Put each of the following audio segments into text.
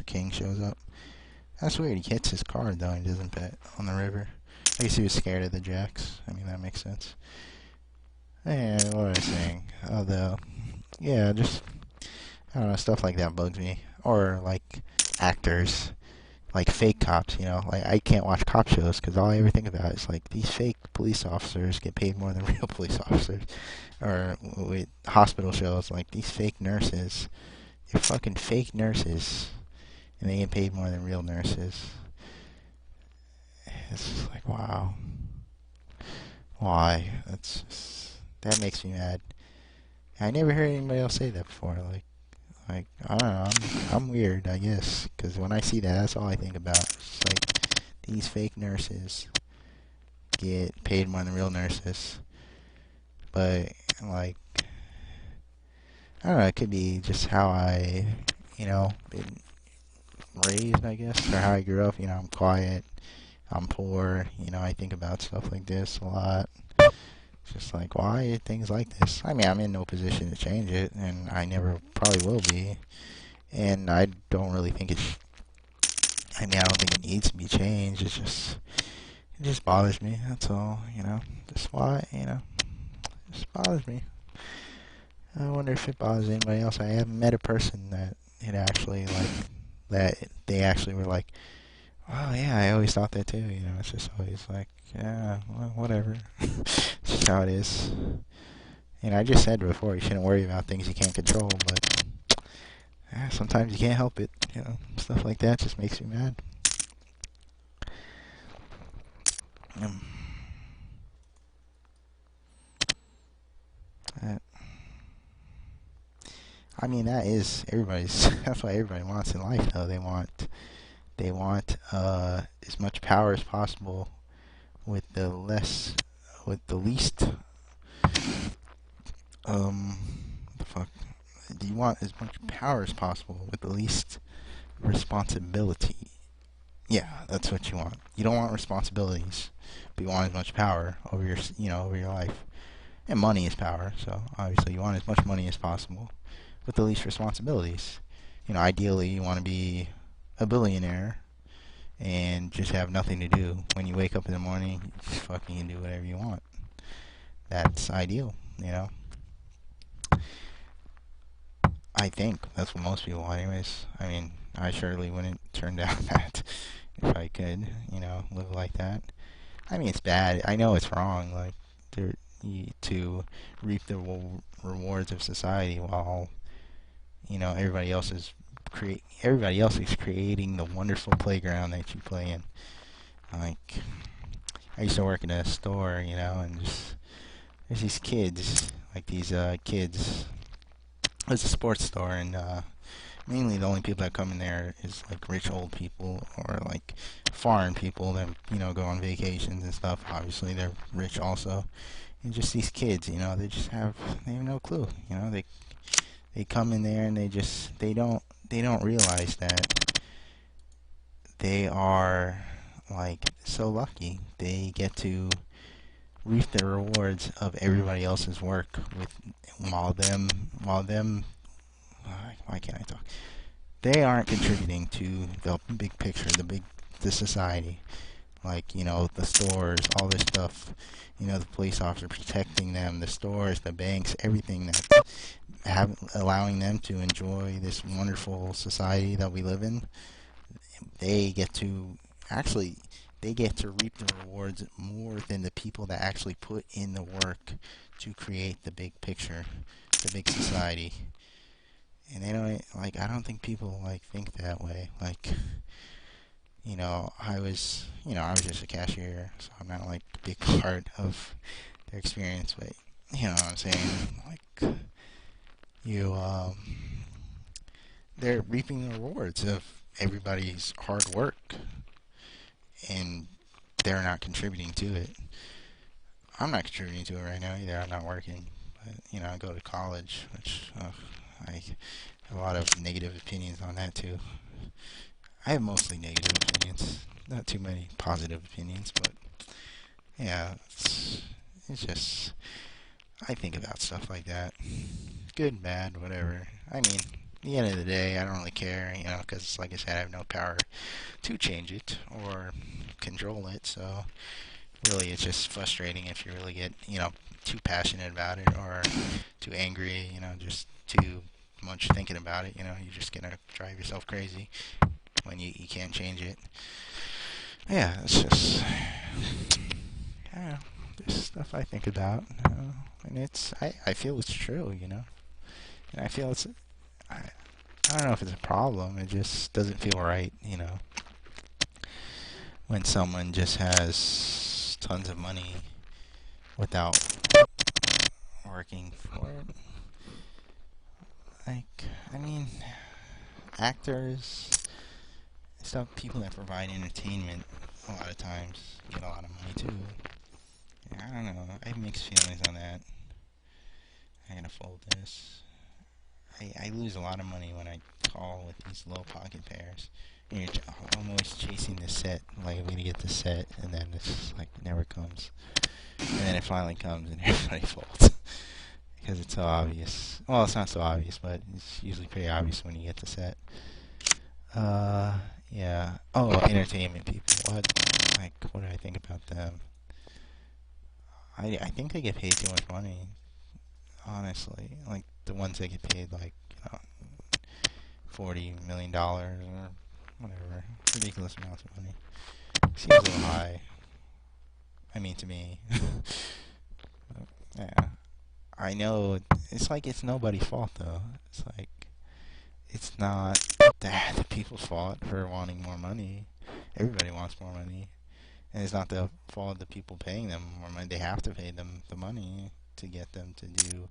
king shows up. That's weird. He hits his card though. He doesn't bet on the river. I guess he was scared of the jacks. I mean, that makes sense. And what was I saying? Although, yeah, just I don't know, stuff like that bugs me. Or like actors, like fake cops. You know, like I can't watch cop shows because all I ever think about is like these fake police officers get paid more than real police officers. Or with hospital shows, like these fake nurses. They're fucking fake nurses, and they get paid more than real nurses. It's just like, wow. Why? That makes me mad. I never heard anybody else say that before. Like I don't know. I'm weird, I guess, because when I see that, that's all I think about. It's like these fake nurses get paid more than real nurses, but like I don't know. It could be just how I, been raised, I guess, or how I grew up. I'm quiet. I'm poor. I think about stuff like this a lot. It's just like, why are things like this? I mean, I'm in no position to change it, and I never probably will be. And I don't really think it's. I mean, I don't think it needs to be changed. It just bothers me. That's all. Just why. It just bothers me. I wonder if it bothers anybody else. I haven't met a person that it actually that they actually were like, oh yeah, I always thought that too. It's just always like, yeah, well, whatever. It's just how it is. I just said before, you shouldn't worry about things you can't control, but sometimes you can't help it. Stuff like that just makes me mad. Um, that, I mean, that is everybody's. That's what everybody wants in life, though. They want as much power as possible with the least. What the fuck? Do you want as much power as possible with the least responsibility? Yeah, that's what you want. You don't want responsibilities, but you want as much power over your life. And money is power, so obviously you want as much money as possible with the least responsibilities. Ideally you want to be a billionaire and just have nothing to do. When you wake up in the morning, you just fucking do whatever you want. That's ideal. I think that's what most people want anyways. I mean, I surely wouldn't turn down that if I could, live like that. I mean, it's bad. I know it's wrong, like, to reap the rewards of society while, everybody else is creating the wonderful playground that you play in. Like, I used to work in a store, and just there's these kids, like these kids. It's a sports store, and mainly the only people that come in there is like rich old people or like foreign people that go on vacations and stuff. Obviously, they're rich also, and just these kids, they have no clue. They come in there and they don't realize that they are like so lucky. They get to reap the rewards of everybody else's work while them why can't I talk? They aren't contributing to the big picture, the society. Like, the stores, all this stuff, the police officer protecting them, the stores, the banks, everything allowing them to enjoy this wonderful society that we live in. They get to actually they get to reap the rewards more than the people that actually put in the work to create the big picture, the big society. And they don't I don't think people think that way. I was just a cashier, so I'm not a big part of their experience, but you know what I'm saying? You they're reaping the rewards of everybody's hard work, and they're not contributing to it. I'm not contributing to it right now either. I'm not working, but I go to college, which I have a lot of negative opinions on that too. I have mostly negative opinions, not too many positive opinions, but yeah, it's just I think about stuff like that, good, bad, whatever. I mean, the end of the day, I don't really care, because like I said, I have no power to change it or control it. So really, it's just frustrating if you really get, too passionate about it or too angry, just too much thinking about it. You're just gonna drive yourself crazy when you can't change it. Yeah, it's just, I don't know, just stuff I think about, and I feel it's true, and I feel I, I don't know if it's a problem. It just doesn't feel right, when someone just has tons of money without working for it. Like, I mean, actors, stuff, people that provide entertainment, a lot of times get a lot of money too. Yeah, I don't know. I have mixed feelings on that. I gotta fold this. I lose a lot of money when I call with these low pocket pairs. And I'm always chasing the set, like I'm gonna get the set, and then it's just like it never comes. And then it finally comes, and everybody folds because it's so obvious. Well, it's not so obvious, but it's usually pretty obvious when you get the set. Yeah. Oh, entertainment people. What do I think about them? I think they get paid too much money. Honestly, like the ones that get paid like $40 million or whatever, ridiculous amounts of money. Seems a little high. I mean, to me. Yeah. I know it's like it's nobody's fault though. It's like it's not the people's fault for wanting more money. Everybody wants more money, and it's not the fault of the people paying them more money. They have to pay them the money to get them to do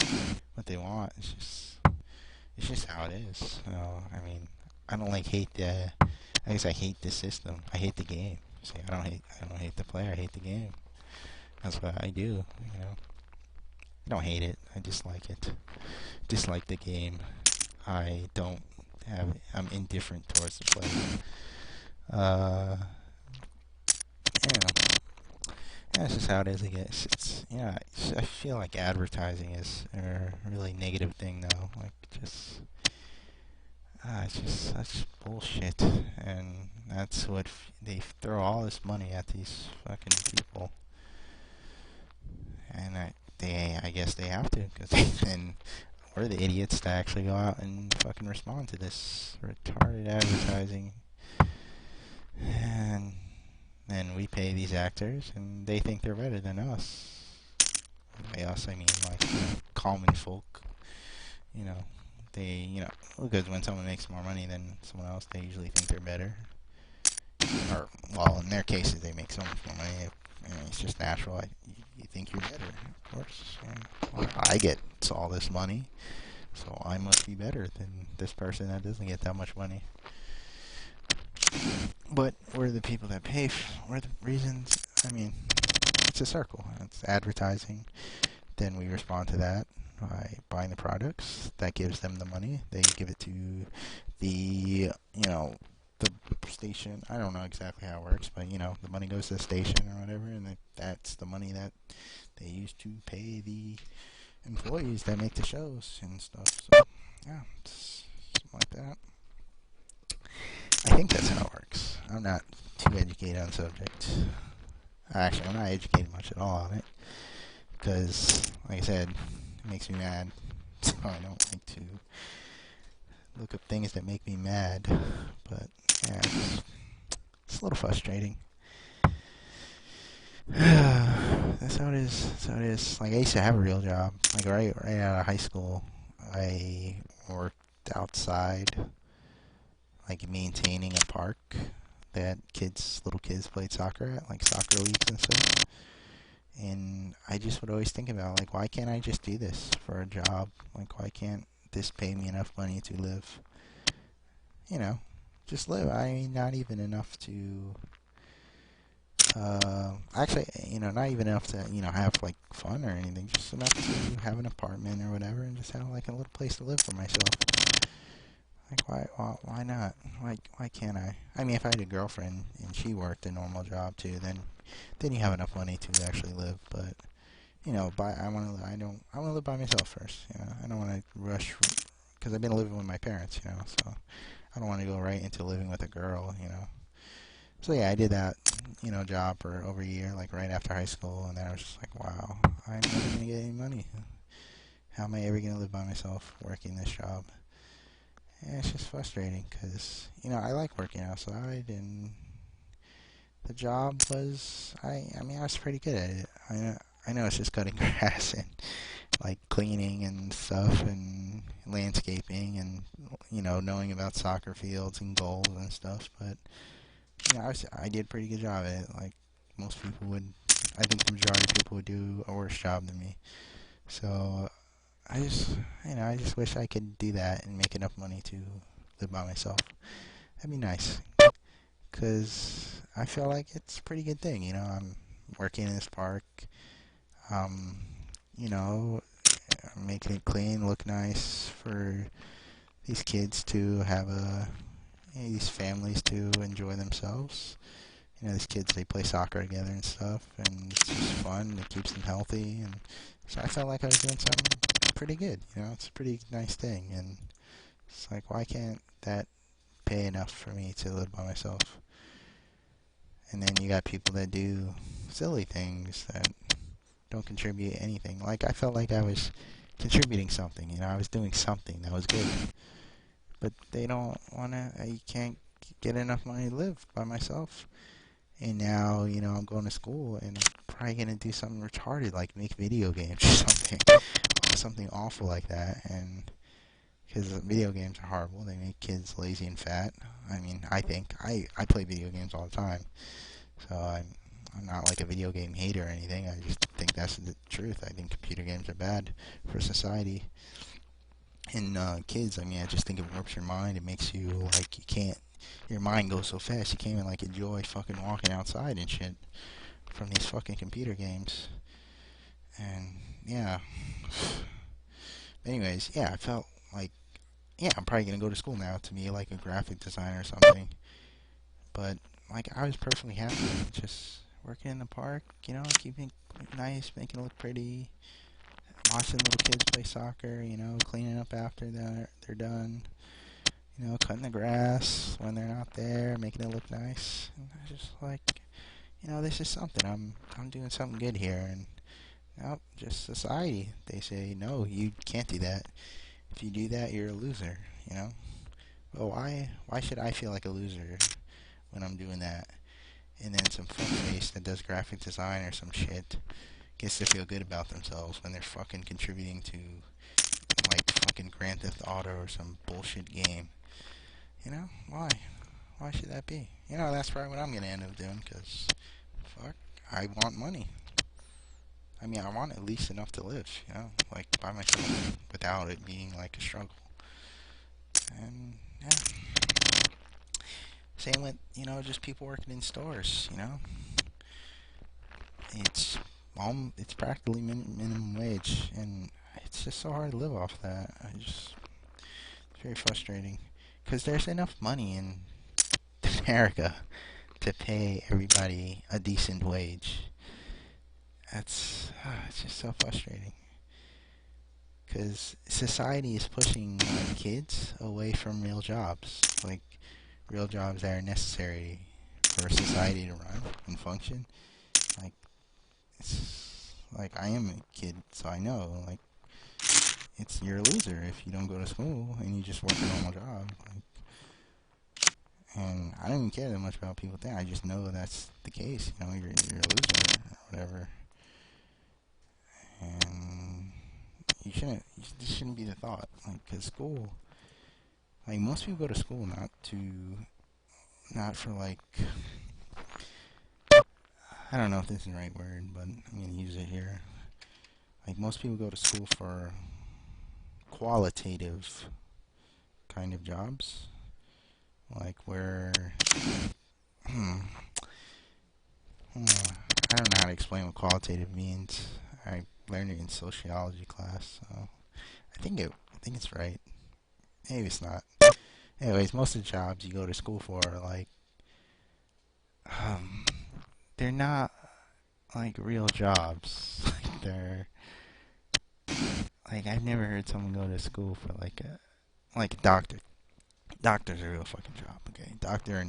what they want. It's just how it is. I mean, I don't hate the. I guess I hate the system. I hate the game. See, I don't hate the player. I hate the game. That's what I do. I don't hate it. I dislike it. Dislike the game. I don't have. I'm indifferent towards the player. Uh, yeah. That's just how it is, I guess. I feel like advertising is a really negative thing, though. Like, it's just such bullshit. And that's what they throw all this money at these fucking people. And I guess they have to, because then we're the idiots to actually go out and fucking respond to this retarded advertising. And then we pay these actors, and they think they're better than us. By us, I mean like common folk. You know, because when someone makes more money than someone else, they usually think they're better. Or, well, in their cases, they make so much more money. It's just natural. You think you're better, of course. Well, I get all this money, so I must be better than this person that doesn't get that much money. But we're the people that pay. We're the reasons. I mean, it's a circle. It's advertising. Then we respond to that by buying the products. That gives them the money. They give it to the, the station. I don't know exactly how it works, but, the money goes to the station or whatever, and that's the money that they use to pay the employees that make the shows and stuff. So, yeah, it's something like that. I think that's how it works. I'm not too educated on the subject. Actually, I'm not educated much at all on it. Because, like I said, it makes me mad. So I don't like to look up things that make me mad. But, yeah, it's a little frustrating. That's how it is. That's how it is. Like, I used to have a real job. Like, right out of high school, I worked outside, like, maintaining a park that little kids played soccer at, like soccer leagues and stuff. And I just would always think about, like, why can't I just do this for a job? Like, why can't this pay me enough money to live? Just live. I mean, not even enough to, actually, not even enough to, have, like, fun or anything. Just enough to have an apartment or whatever and just have, like, a little place to live for myself. Like, why not? Why can't I? I mean, if I had a girlfriend and she worked a normal job too, then you have enough money to actually live. But I want to live by myself first. I don't want to rush because I've been living with my parents, so I don't want to go right into living with a girl. So yeah, I did that, job for over a year, like right after high school, and then I was just like, wow, I'm never gonna get any money. How am I ever gonna live by myself working this job? And it's just frustrating because I like working outside, and the job was I mean I was pretty good at it. I know it's just cutting grass and like cleaning and stuff and landscaping and knowing about soccer fields and goals and stuff, but I did a pretty good job at it. Like most people would, I think the majority of people would do a worse job than me. So I just wish I could do that and make enough money to live by myself. That'd be nice, cause I feel like it's a pretty good thing. I'm working in this park. Um, you know, making it clean, look nice for these kids to have these families to enjoy themselves. These kids, they play soccer together and stuff, and it's just fun. It keeps them healthy, and so I felt like I was doing something pretty good. It's a pretty nice thing, and it's like, why can't that pay enough for me to live by myself? And then you got people that do silly things that don't contribute anything. Like I felt like I was contributing something. I was doing something that was good, but they don't wanna. I can't get enough money to live by myself. And now, I'm going to school and I'm probably going to do something retarded like make video games or something. Something awful like that. And because video games are horrible, they make kids lazy and fat. I mean, I think. I play video games all the time. So I'm not like a video game hater or anything. I just think that's the truth. I think computer games are bad for society. And kids, I mean, I just think it warps your mind. It makes you like you can't. Your mind goes so fast you can't even like enjoy fucking walking outside and shit from these fucking computer games. And yeah. Anyways, yeah, I felt like I'm probably gonna go to school now to be like a graphic designer or something. But like I was perfectly happy just working in the park, keeping it nice, making it look pretty, watching little kids play soccer, cleaning up after they're done, cutting the grass when they're not there, making it look nice. And I was just like, this is something. I'm doing something good here. And nope, just society. They say no, you can't do that. If you do that, you're a loser. Well, why should I feel like a loser when I'm doing that? And then some fuckface that does graphic design or some shit gets to feel good about themselves when they're fucking contributing to like fucking Grand Theft Auto or some bullshit game. Why? Why should that be? That's probably what I'm gonna end up doing, because fuck, I want money. I mean, I want at least enough to live, like by myself without it being like a struggle. And yeah, same with just people working in stores. It's it's practically minimum wage, and it's just so hard to live off that. It's very frustrating because there's enough money in America to pay everybody a decent wage. It's just so frustrating because society is pushing like kids away from real jobs, like real jobs that are necessary for society to run and function. Like it's like I am a kid, so I know like you're a loser if you don't go to school and you just work a normal job. And I don't even care that much about people think. I just know that's the case. You're a loser or whatever. And this shouldn't be the thought. Like, cause school, like most people go to school not for like, I don't know if this is the right word, but I'm gonna use it here. Like most people go to school for qualitative kind of jobs, like where, I don't know how to explain what qualitative means. I learned it in sociology class, so I think it's right. Maybe it's not. Anyways, most of the jobs you go to school for are like, um, they're not like real jobs. Like they're like I've never heard someone go to school for like like a doctor. Doctor's a real fucking job. Okay, doctor and